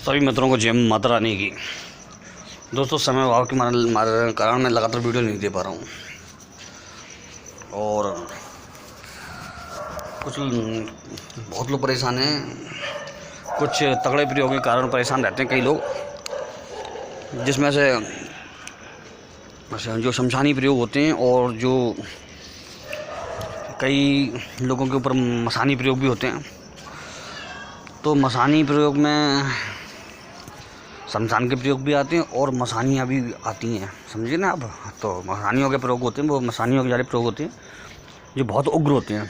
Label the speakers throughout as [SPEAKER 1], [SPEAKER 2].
[SPEAKER 1] सभी मित्रों को जय माता रानी की। दोस्तों, समय अभाव के कारण मैं लगातार वीडियो नहीं दे पा रहा हूँ और कुछ बहुत लोग परेशान हैं। कुछ तगड़े प्रयोग के कारण परेशान रहते हैं कई लोग, जिसमें से जो शमशानी प्रयोग होते हैं और जो कई लोगों के ऊपर मसानी प्रयोग भी होते हैं। तो मसानी प्रयोग में शमशान के प्रयोग भी आते हैं और मसानियाँ भी आती हैं, समझिए ना आप। तो मसानियों के प्रयोग होते हैं, वो मसानियों के ज़्यादा प्रयोग होते हैं जो बहुत उग्र होते हैं।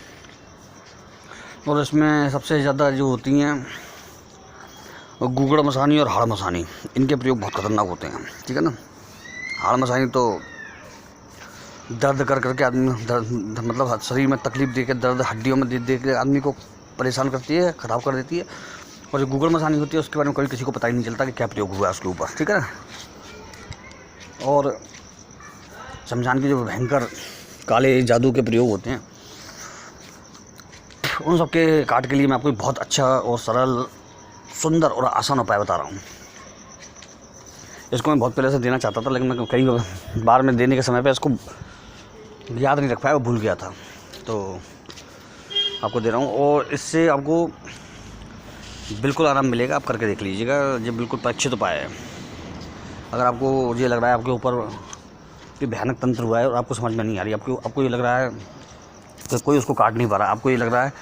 [SPEAKER 1] और इसमें सबसे ज़्यादा जो होती हैं वो गुगड़ मसानी और हाड़ मसानी, इनके प्रयोग बहुत खतरनाक होते हैं, ठीक है ना। हाड़ मसानी तो दर्द कर करके आदमी मतलब शरीर में तकलीफ़ दे के, दर्द हड्डियों में दे के आदमी को परेशान करती है, ख़राब कर देती है। और जो गुगड़ मसानी होती है उसके बारे में कभी किसी को पता ही नहीं चलता कि क्या प्रयोग हुआ है उसके ऊपर, ठीक है ना। और शमशान के जो भयंकर काले जादू के प्रयोग होते हैं, उन सब के काट के लिए मैं आपको बहुत अच्छा और सरल, सुंदर और आसान उपाय बता रहा हूँ। इसको मैं बहुत पहले से देना चाहता था, लेकिन मैं कई बार में देने के समय पे इसको याद नहीं रख पाया, वो भूल गया था। तो आपको दे रहा हूँ और इससे आपको बिल्कुल आराम मिलेगा। आप करके देख लीजिएगा, ये बिल्कुल परीक्षित उपाय है। अगर आपको ये लग रहा है आपके ऊपर कि भयानक तंत्र हुआ है और आपको समझ में नहीं आ रही, आपको ये लग रहा है कि कोई उसको काट नहीं पा रहा, आपको ये लग रहा है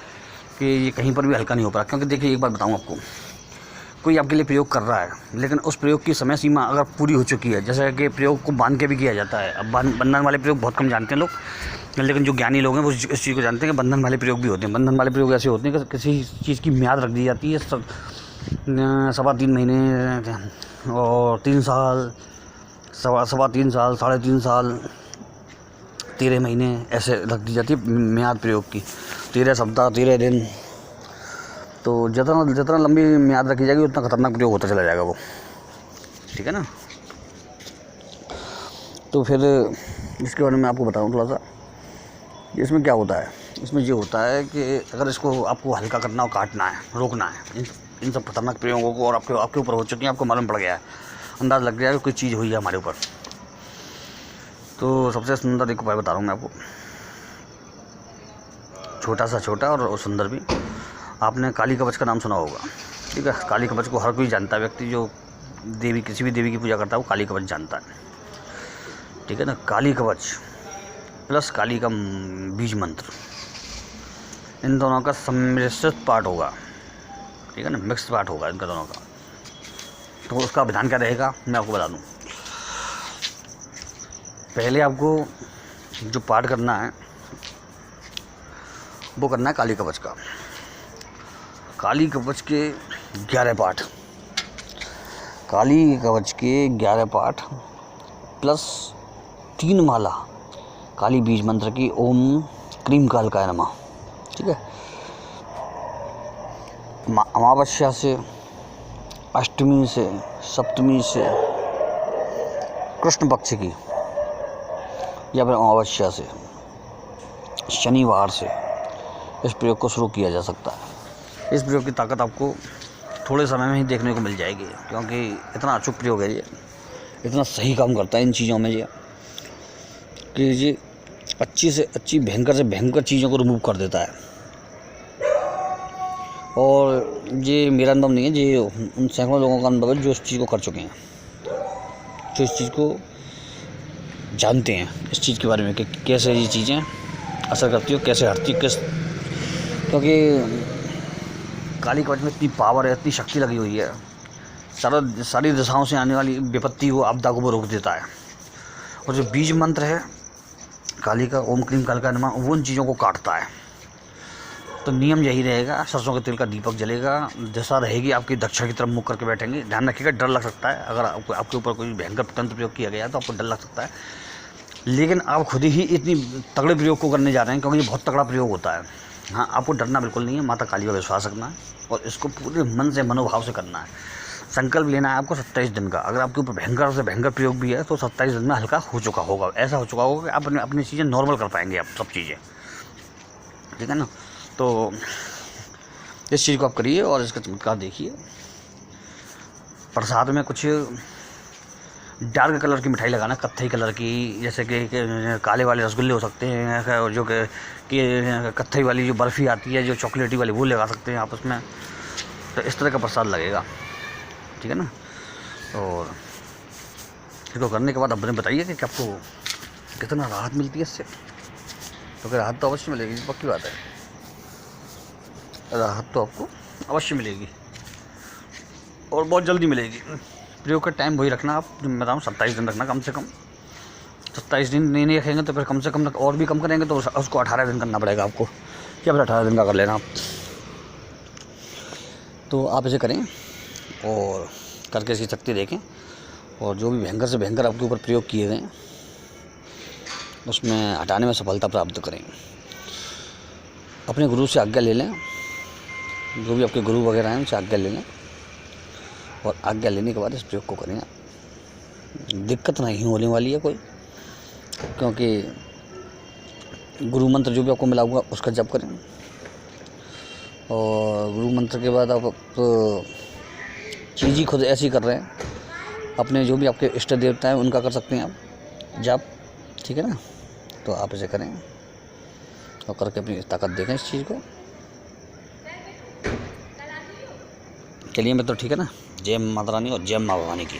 [SPEAKER 1] कि ये कहीं पर भी हल्का नहीं हो पा रहा। क्योंकि देखिए, एक बात बताऊँ आपको, कोई आपके लिए प्रयोग कर रहा है, लेकिन उस प्रयोग की समय सीमा अगर पूरी हो चुकी है, जैसे कि प्रयोग को बांध के भी किया जाता है। अब बंधन वाले प्रयोग बहुत कम जानते हैं लोग, लेकिन जो ज्ञानी लोग हैं वो इस चीज़ को जानते हैं कि बंधन वाले प्रयोग भी होते हैं। बंधन वाले प्रयोग ऐसे होते हैं कि किसी चीज़ की म्याद रख दी जाती है, 3.25 महीने और 3 साल, 3.25 साल, 3.5 साल, 13 महीने ऐसे रख दी जाती है म्याद प्रयोग की, 13 सप्ताह, 13 दिन। तो जितना लंबी म्याद रखी जाएगी उतना खतरनाक प्रयोग होता चला जाएगा वो, ठीक है ना। तो फिर इसके बारे में आपको बताऊँ थोड़ा सा। इसमें क्या होता है, इसमें ये होता है कि अगर इसको आपको हल्का करना हो, काटना है, रोकना है इन सब खतरनाक प्रयोगों को, और आपके ऊपर हो चुकी हैं, आपको मालूम पड़ गया है, अंदाज़ लग गया है कि कोई चीज़ हुई है हमारे ऊपर, तो सबसे सुंदर एक उपाय बता रहा हूँ मैं आपको, छोटा और सुंदर भी। आपने काली कवच का नाम सुना होगा, ठीक है। काली कवच को हर कोई जानता है, व्यक्ति जो किसी भी देवी की पूजा करता है वो काली कवच जानता है, ठीक है ना। काली कवच प्लस काली का बीज मंत्र, इन दोनों का सम्मिश्रित पाठ होगा, ठीक है ना, मिक्स पाठ होगा इनका दोनों का। तो उसका विधान क्या रहेगा मैं आपको बता दूं। पहले आपको जो पाठ करना है वो करना है काली कवच का। काली कवच के 11 पाठ, काली कवच के 11 पाठ प्लस 3 माला काली बीज मंत्र की, ओम क्रीम कालकाय नमः, ठीक है। अमावस्या से, अष्टमी से, सप्तमी से, कृष्ण पक्ष की या फिर अमावस्या से, शनिवार से इस प्रयोग को शुरू किया जा सकता है। इस प्रयोग की ताकत आपको थोड़े समय में ही देखने को मिल जाएगी, क्योंकि इतना अचूक प्रयोग है ये, इतना सही काम करता है इन चीज़ों में ये, कि ये अच्छी से अच्छी, भयंकर से भयंकर चीज़ों को रिमूव कर देता है। और ये मेरा अनुभव नहीं है, ये उन सैकड़ों लोगों का अनुभव है जो इस चीज़ को कर चुके हैं, जो इस चीज़ को जानते हैं, इस चीज़ के बारे में कि कैसे ये चीज़ें असर करती हो, कैसे हटती, क्योंकि काली कवच में इतनी पावर है, इतनी शक्ति लगी हुई है, सारी दिशाओं से आने वाली विपत्ति को, आपदा को वो रोक देता है। और जो बीज मंत्र है काली का, ओम क्रीम कालकाय नमः, वो उन चीज़ों को काटता है। तो नियम यही रहेगा, सरसों के तेल का दीपक जलेगा, दिशा रहेगी आपकी दक्षिण की तरफ मुख करके बैठेंगे। ध्यान रखिएगा, डर लग सकता है अगर आपके ऊपर कोई भयंकर तंत्र प्रयोग किया गया तो आपको डर लग सकता है, लेकिन आप खुद ही इतनी तगड़े प्रयोग को करने जा रहे हैं, क्योंकि ये बहुत तगड़ा प्रयोग होता है। हाँ, आपको डरना बिल्कुल नहीं है, माता काली पर विश्वास रखना है और इसको पूरे मन से, मनोभाव से करना है। संकल्प लेना है आपको 27 दिन का। अगर आपके ऊपर भयंकर से भयंकर प्रयोग भी है तो 27 दिन में हल्का हो चुका होगा, ऐसा हो चुका होगा कि आप अपनी चीज़ें नॉर्मल कर पाएंगे, आप सब चीज़ें, ठीक है ना। तो इस चीज़ को आप करिए और इसका चमत्कार देखिए। प्रसाद में कुछ डार्क कलर की मिठाई लगाना, कत्थई कलर की, जैसे कि काले वाले रसगुल्ले हो सकते हैं, और जो कि कत्थई वाली जो बर्फ़ी आती है जो चॉकलेटी वाली, वो लगा सकते हैं आप उसमें। तो इस तरह का प्रसाद लगेगा, ठीक है ना। और इसको करने के बाद आप मुझे बताइए कि आपको कितना राहत मिलती है इससे। तो फिर राहत तो अवश्य मिलेगी, पक्की बात है, राहत तो आपको अवश्य मिलेगी और बहुत जल्दी मिलेगी। प्रयोग का टाइम वही रखना, आप जो मैं बताऊँ 27 दिन रखना कम से कम। 27 दिन नहीं रखेंगे तो फिर कम से कम और भी कम करेंगे तो उसको 18 दिन करना पड़ेगा आपको, या फिर 18 दिन का कर लेना आप। तो आप इसे करें और करके इसकी शक्ति देखें, और जो भी भयंकर से भयंकर आपके ऊपर प्रयोग किए गए उसमें हटाने में सफलता प्राप्त करें। अपने गुरु से आज्ञा ले लें, जो भी आपके गुरु वगैरह हैं उनसे आज्ञा ले लें, और आज्ञा लेने के बाद इस प्रयोग को करें। दिक्कत नहीं होने वाली है कोई, क्योंकि गुरु मंत्र जो भी आपको मिला हुआ उसका जप करें, और गुरु मंत्र के बाद आप चीज़ ही खुद ऐसी कर रहे हैं, अपने जो भी आपके इष्ट देवता हैं उनका कर सकते हैं आप जप, ठीक है ना। तो आप इसे करें और करके अपनी ताकत देखें इस चीज़ को। चलिए मित्रों, ठीक है ना। जय माता रानी और जय माँ भवानी की।